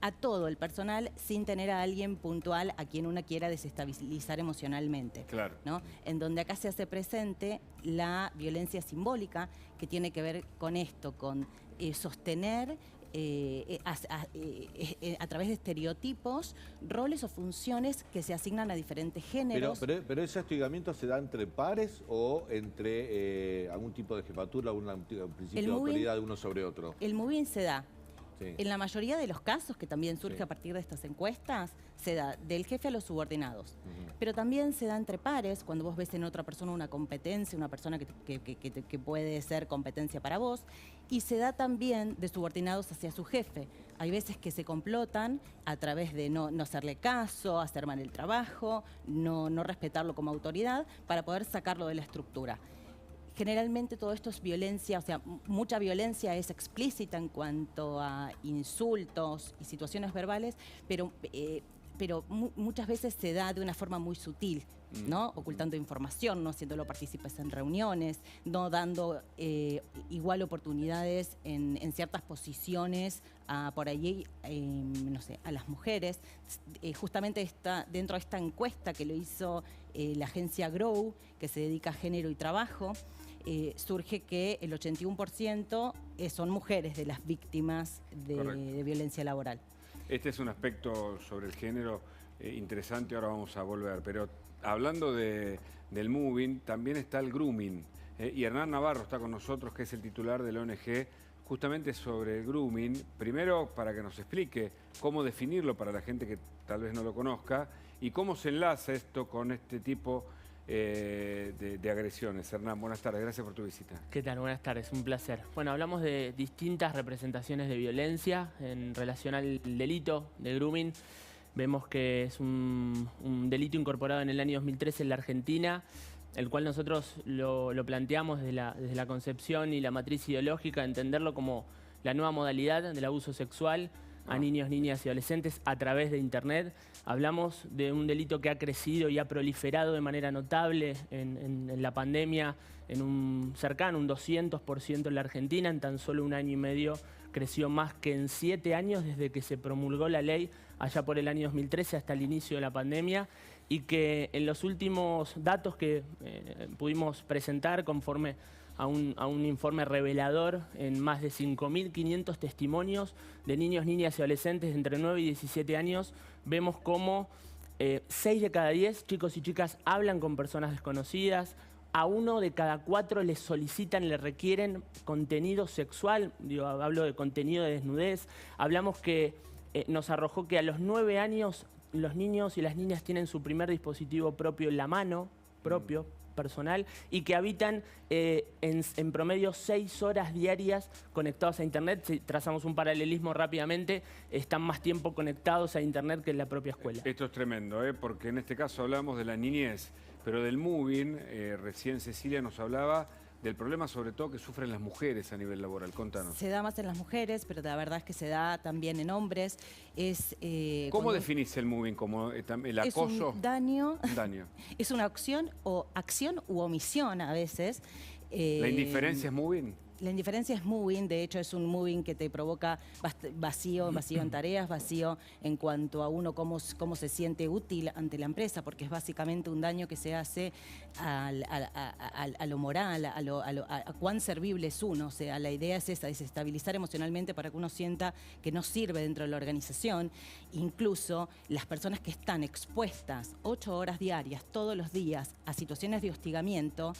a todo el personal sin tener a alguien puntual a quien uno quiera desestabilizar emocionalmente. Claro. ¿No? En donde acá se hace presente la violencia simbólica, que tiene que ver con esto, con sostener a través de estereotipos, roles o funciones que se asignan a diferentes géneros. Pero ese hostigamiento se da entre pares o entre algún tipo de jefatura, algún principio de autoridad de uno sobre otro. El moving se da. Sí. En la mayoría de los casos, que también surge a partir de estas encuestas, se da del jefe a los subordinados. Pero también se da entre pares, cuando vos ves en otra persona una competencia, una persona que puede ser competencia para vos, y se da también de subordinados hacia su jefe. Hay veces que se complotan a través de no hacerle caso, hacer mal el trabajo, no respetarlo como autoridad, para poder sacarlo de la estructura. Generalmente todo esto es violencia, o sea, mucha violencia es explícita en cuanto a insultos y situaciones verbales, pero muchas veces se da de una forma muy sutil, ¿no? Ocultando información, no haciéndolo partícipes en reuniones, no dando igual oportunidades en ciertas posiciones por allí, no sé, a las mujeres. Justamente dentro de esta encuesta que lo hizo la agencia Grow, que se dedica a género y trabajo, surge que el 81% son mujeres de las víctimas de violencia laboral. Este es un aspecto sobre el género interesante, ahora vamos a volver. Pero hablando del moving, también está el grooming. Y Hernán Navarro está con nosotros, que es el titular de la ONG, justamente sobre el grooming. Primero, para que nos explique cómo definirlo para la gente que tal vez no lo conozca y cómo se enlaza esto con este tipo de agresiones. Hernán, buenas tardes, gracias por tu visita. ¿Qué tal? Buenas tardes, un placer. Bueno, hablamos de distintas representaciones de violencia en relación al delito de grooming. Vemos que es un delito incorporado en el año 2013 en la Argentina, el cual nosotros lo planteamos desde la concepción y la matriz ideológica, entenderlo como la nueva modalidad del abuso sexual a niños, niñas y adolescentes a través de Internet. Hablamos de un delito que ha crecido y ha proliferado de manera notable en la pandemia, en un 200% en la Argentina. En tan solo un año y medio creció más que en 7 años desde que se promulgó la ley allá por el año 2013 hasta el inicio de la pandemia, y que en los últimos datos que pudimos presentar conforme a un informe revelador en más de 5.500 testimonios de niños, niñas y adolescentes entre 9 y 17 años, vemos cómo 6 de cada 10 chicos y chicas hablan con personas desconocidas, a 1 de cada 4 les solicitan, le requieren contenido sexual, hablo de contenido de desnudez. Hablamos que nos arrojó que a los 9 años los niños y las niñas tienen su primer dispositivo propio en la mano, personal, y que habitan en promedio 6 horas diarias conectados a Internet. Si trazamos un paralelismo rápidamente, están más tiempo conectados a Internet que en la propia escuela. Esto es tremendo, porque en este caso hablamos de la niñez, pero del moving, recién Cecilia nos hablaba del problema sobre todo que sufren las mujeres a nivel laboral. Contanos. Se da más en las mujeres, pero la verdad es que se da también en hombres. ¿Cómo definís el moving? ¿Como el acoso? Es un daño. Un daño. Es una acción u omisión a veces. ¿La indiferencia es moving? La indiferencia es moving, de hecho es un moving que te provoca vacío en tareas, vacío en cuanto a uno cómo se siente útil ante la empresa, porque es básicamente un daño que se hace a lo moral, a cuán servible es uno. O sea, la idea es esa, desestabilizar emocionalmente para que uno sienta que no sirve dentro de la organización. Incluso las personas que están expuestas 8 horas diarias, todos los días, a situaciones de hostigamiento,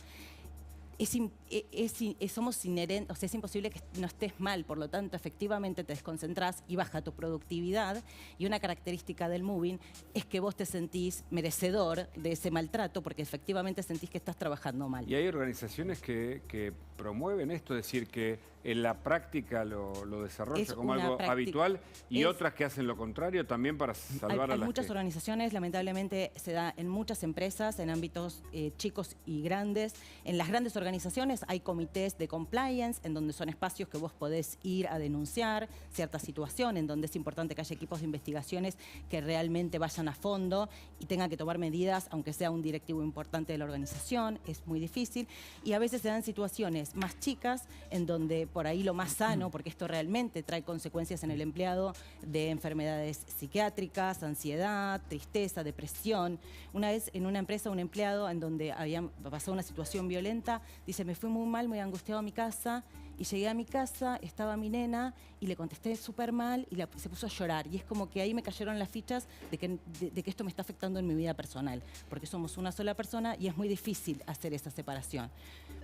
somos inherentes, o sea, es imposible que no estés mal, por lo tanto, efectivamente te desconcentrás y baja tu productividad. Y una característica del moving es que vos te sentís merecedor de ese maltrato porque efectivamente sentís que estás trabajando mal. Y hay organizaciones que promueven esto, es decir, que en la práctica lo desarrolla como algo habitual, y otras que hacen lo contrario también para salvar a las Hay muchas organizaciones, lamentablemente se da en muchas empresas, en ámbitos chicos y grandes. En las grandes organizaciones hay comités de compliance, en donde son espacios que vos podés ir a denunciar cierta situación, en donde es importante que haya equipos de investigaciones que realmente vayan a fondo y tengan que tomar medidas, aunque sea un directivo importante de la organización. Es muy difícil, y a veces se dan situaciones situaciones más chicas, en donde por ahí lo más sano, porque esto realmente trae consecuencias en el empleado de enfermedades psiquiátricas, ansiedad, tristeza, depresión. Una vez en una empresa, un empleado en donde había pasado una situación violenta, dice, me fui muy mal, muy angustiado a mi casa, y llegué a mi casa, estaba mi nena, y le contesté súper mal, y se puso a llorar. Y es como que ahí me cayeron las fichas de que esto me está afectando en mi vida personal, porque somos una sola persona y es muy difícil hacer esa separación.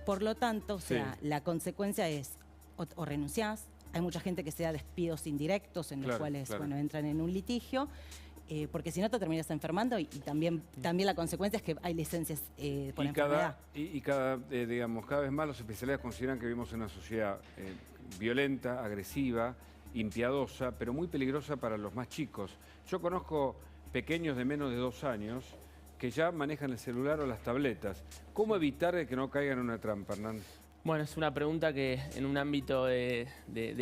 Por lo tanto, o sea, la consecuencia es o renunciás. Hay mucha gente que se da despidos indirectos en los cuales bueno, entran en un litigio, porque si no te terminas enfermando y también la consecuencia es que hay licencias por enfermedad. Digamos, cada vez más los especialistas consideran que vivimos en una sociedad violenta, agresiva, impiadosa, pero muy peligrosa para los más chicos. Yo conozco pequeños de menos de 2 años que ya manejan el celular o las tabletas. ¿Cómo evitar que no caigan en una trampa, Hernán? Bueno, es una pregunta que en un ámbito de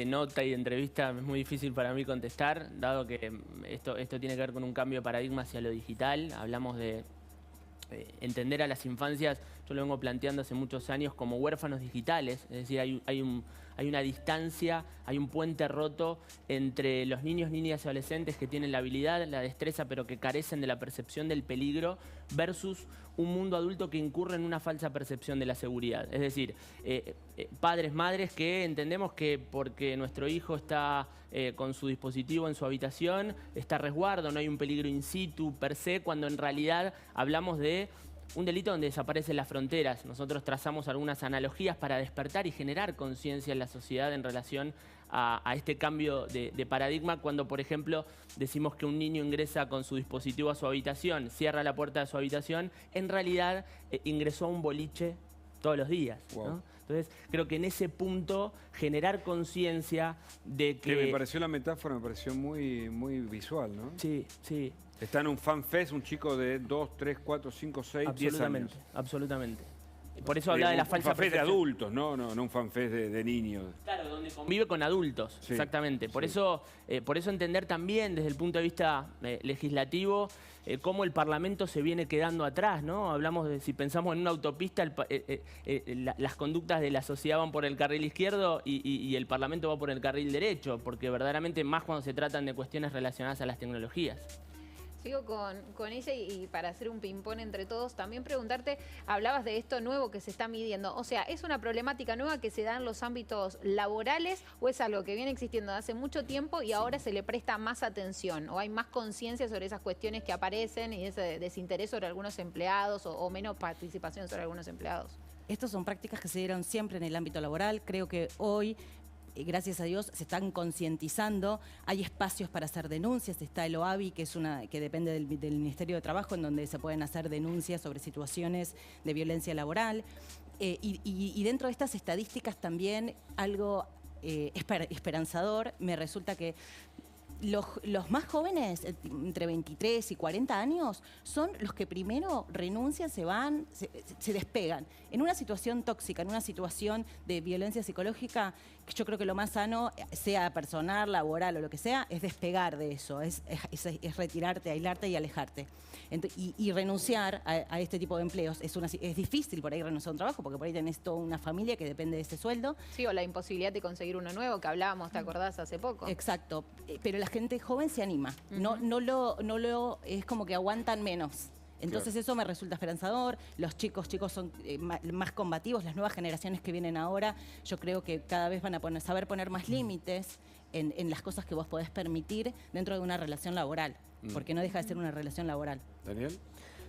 nota y de entrevista es muy difícil para mí contestar, dado que esto tiene que ver con un cambio de paradigma hacia lo digital. Hablamos de entender a las infancias, yo lo vengo planteando hace muchos años, como huérfanos digitales. Es decir, hay una distancia, hay un puente roto entre los niños, niñas y adolescentes que tienen la habilidad, la destreza, pero que carecen de la percepción del peligro, versus un mundo adulto que incurre en una falsa percepción de la seguridad. Es decir, padres, madres que entendemos que porque nuestro hijo está con su dispositivo en su habitación, está a resguardo, no hay un peligro in situ per se, cuando en realidad hablamos de un delito donde desaparecen las fronteras. Nosotros trazamos algunas analogías para despertar y generar conciencia en la sociedad en relación a este cambio de paradigma, cuando, por ejemplo, decimos que un niño ingresa con su dispositivo a su habitación, cierra la puerta de su habitación, en realidad ingresó a un boliche todos los días, ¿no? Entonces, creo que en ese punto generar conciencia de que... Me pareció la metáfora, me pareció muy, muy visual, ¿no? Sí, sí. Está en un fanfest un chico de 2, 3, 4, 5, 6, 10 años. Absolutamente. Por eso hablaba de la falsa percepción. Un fanfest de adultos, no un fanfest de niños. Claro, donde convive con adultos, sí, exactamente. Por eso entender también desde el punto de vista legislativo cómo el Parlamento se viene quedando atrás, ¿no? Hablamos de, si pensamos en una autopista, las conductas de la sociedad van por el carril izquierdo y el Parlamento va por el carril derecho, porque verdaderamente más cuando se tratan de cuestiones relacionadas a las tecnologías. Sigo con ella y para hacer un ping-pong entre todos, también preguntarte, hablabas de esto nuevo que se está midiendo. O sea, ¿es una problemática nueva que se da en los ámbitos laborales o es algo que viene existiendo de hace mucho tiempo y ahora se le presta más atención? ¿O hay más conciencia sobre esas cuestiones que aparecen y ese desinterés sobre algunos empleados o menos participación sobre algunos empleados? Estas son prácticas que se dieron siempre en el ámbito laboral. Creo que hoy, gracias a Dios, se están concientizando. Hay espacios para hacer denuncias. Está el OAVI, que depende del Ministerio de Trabajo, en donde se pueden hacer denuncias sobre situaciones de violencia laboral. Y dentro de estas estadísticas también algo esperanzador me resulta que los más jóvenes, entre 23 y 40 años, son los que primero renuncian, se van, se despegan. En una situación tóxica, en una situación de violencia psicológica, yo creo que lo más sano, sea personal, laboral o lo que sea, es despegar de eso, es retirarte, aislarte y alejarte. Y renunciar a este tipo de empleos es difícil por ahí renunciar a un trabajo, porque por ahí tenés toda una familia que depende de ese sueldo. Sí, o la imposibilidad de conseguir uno nuevo, que hablábamos, ¿te acordás hace poco? Exacto, pero la gente joven se anima, es como que aguantan menos. Entonces claro, eso me resulta esperanzador. Los chicos son más combativos. Las nuevas generaciones que vienen ahora, yo creo que cada vez van a saber poner más límites en las cosas que vos podés permitir dentro de una relación laboral, porque no deja de ser una relación laboral. ¿Daniel?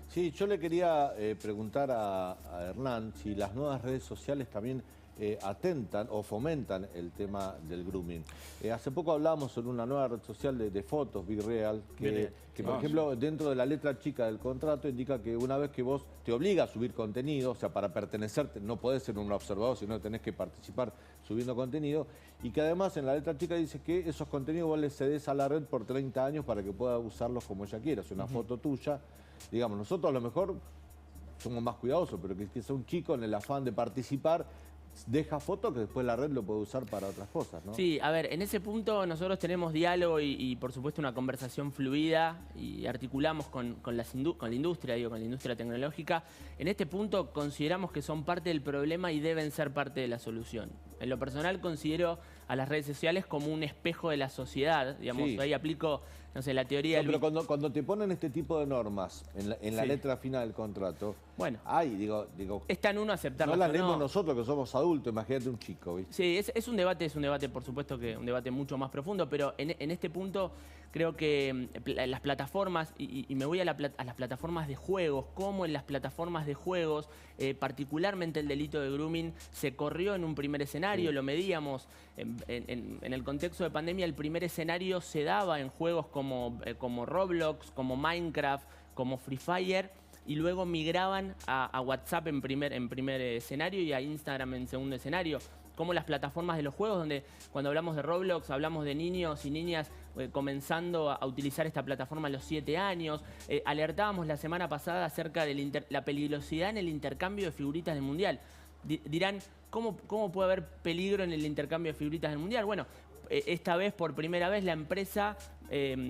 Sí, yo le quería preguntar a Hernán si las nuevas redes sociales también atentan o fomentan el tema del grooming. Hace poco hablábamos sobre una nueva red social de fotos, BeReal, que por ejemplo, dentro de la letra chica del contrato indica que una vez que vos te obliga a subir contenido, o sea, para pertenecer, no podés ser un observador, sino que tenés que participar subiendo contenido, y que además en la letra chica dice que esos contenidos vos les cedés a la red por 30 años para que pueda usarlos como ella quiera. Es una foto tuya. Digamos, nosotros a lo mejor somos más cuidadosos, pero que sea un chico en el afán de participar, deja fotos que después la red lo puede usar para otras cosas, ¿no? Sí, a ver, en ese punto nosotros tenemos diálogo y por supuesto una conversación fluida y articulamos con la industria tecnológica. En este punto consideramos que son parte del problema y deben ser parte de la solución. En lo personal considero a las redes sociales como un espejo de la sociedad, digamos, Sí. ahí aplico, no sé, la teoría No, pero cuando te ponen este tipo de normas en la Sí. letra final del contrato, Bueno, digo, está en uno aceptarlas no las o leemos nosotros que somos adultos, imagínate un chico, ¿viste? Sí, es un debate, por supuesto que un debate mucho más profundo, pero en este punto creo que las plataformas, y me voy a las plataformas de juegos, como en las plataformas de juegos, particularmente el delito de grooming, se corrió en un primer escenario, Sí. lo medíamos, en el contexto de pandemia el primer escenario se daba en juegos como Roblox, como Minecraft, como Free Fire, y luego migraban a WhatsApp en primer escenario y a Instagram en segundo escenario. Como las plataformas de los juegos, donde cuando hablamos de Roblox hablamos de niños y niñas comenzando a utilizar esta plataforma a los 7 años. Alertábamos la semana pasada acerca de la peligrosidad en el intercambio de figuritas del Mundial. Dirán, ¿cómo puede haber peligro en el intercambio de figuritas del Mundial? Bueno, esta vez, por primera vez, la empresa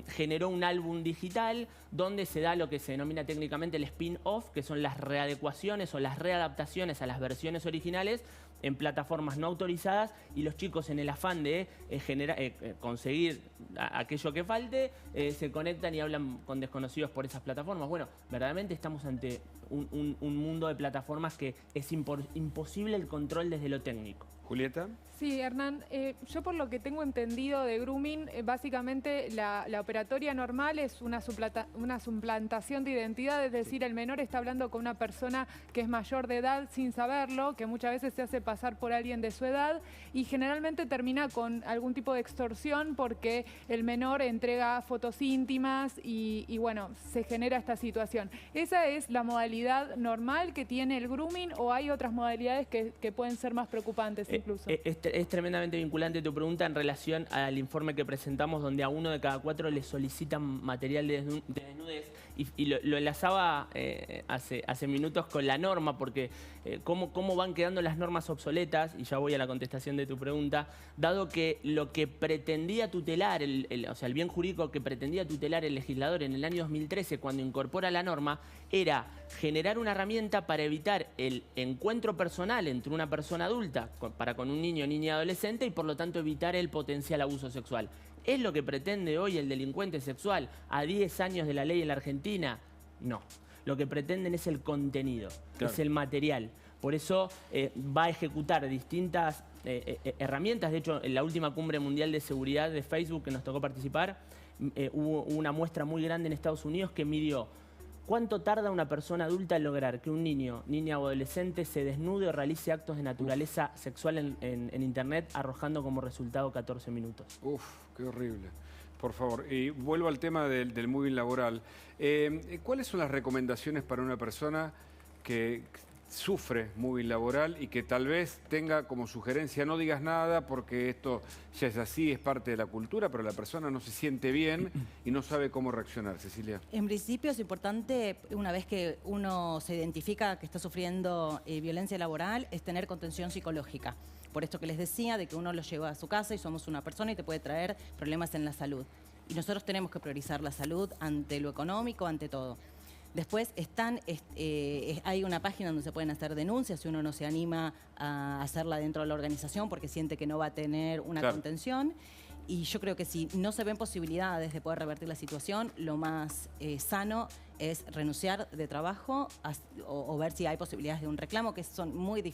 generó un álbum digital donde se da lo que se denomina técnicamente el spin-off, que son las readecuaciones o las readaptaciones a las versiones originales en plataformas no autorizadas, y los chicos, en el afán de conseguir aquello que falte, se conectan y hablan con desconocidos por esas plataformas. Bueno, verdaderamente estamos ante un mundo de plataformas que es imposible el control desde lo técnico. Julieta. Sí, Hernán, yo por lo que tengo entendido de grooming, básicamente la operatoria normal es una suplantación de identidad, es decir, el menor está hablando con una persona que es mayor de edad sin saberlo, que muchas veces se hace pasar por alguien de su edad, y generalmente termina con algún tipo de extorsión porque el menor entrega fotos íntimas y bueno, se genera esta situación. ¿Esa es la modalidad normal que tiene el grooming o hay otras modalidades que pueden ser más preocupantes incluso? Es tremendamente vinculante tu pregunta en relación al informe que presentamos, donde a 1 de cada 4 le solicitan material de desnudez, y lo enlazaba hace minutos con la norma, porque cómo van quedando las normas obsoletas, y ya voy a la contestación de tu pregunta, dado que lo que pretendía tutelar, o sea, el bien jurídico que pretendía tutelar el legislador en el año 2013 cuando incorpora la norma, era generar una herramienta para evitar el encuentro personal entre una persona adulta para con un niño, niña y adolescente, y por lo tanto evitar el potencial abuso sexual. ¿Es lo que pretende hoy el delincuente sexual a 10 años de la ley en la Argentina? No. Lo que pretenden es el contenido, Claro. es el material. Por eso va a ejecutar distintas herramientas. De hecho, en la última cumbre mundial de seguridad de Facebook que nos tocó participar, hubo una muestra muy grande en Estados Unidos que midió cuánto tarda una persona adulta en lograr que un niño, niña o adolescente se desnude o realice actos de naturaleza sexual en Internet, arrojando como resultado 14 minutos. Uf, qué horrible. Por favor, y vuelvo al tema del moving laboral. ¿Cuáles son las recomendaciones para una persona que sufre moving laboral y que tal vez tenga como sugerencia no digas nada porque esto ya es así, es parte de la cultura, pero la persona no se siente bien y no sabe cómo reaccionar? Cecilia. En principio es importante, una vez que uno se identifica que está sufriendo violencia laboral, es tener contención psicológica. Por esto que les decía, de que uno lo lleva a su casa y somos una persona y te puede traer problemas en la salud. Y nosotros tenemos que priorizar la salud ante lo económico, ante todo. Después hay una página donde se pueden hacer denuncias si uno no se anima a hacerla dentro de la organización porque siente que no va a tener una contención. Y yo creo que si no se ven posibilidades de poder revertir la situación, lo más sano es renunciar de trabajo o ver si hay posibilidades de un reclamo, que son muy difíciles.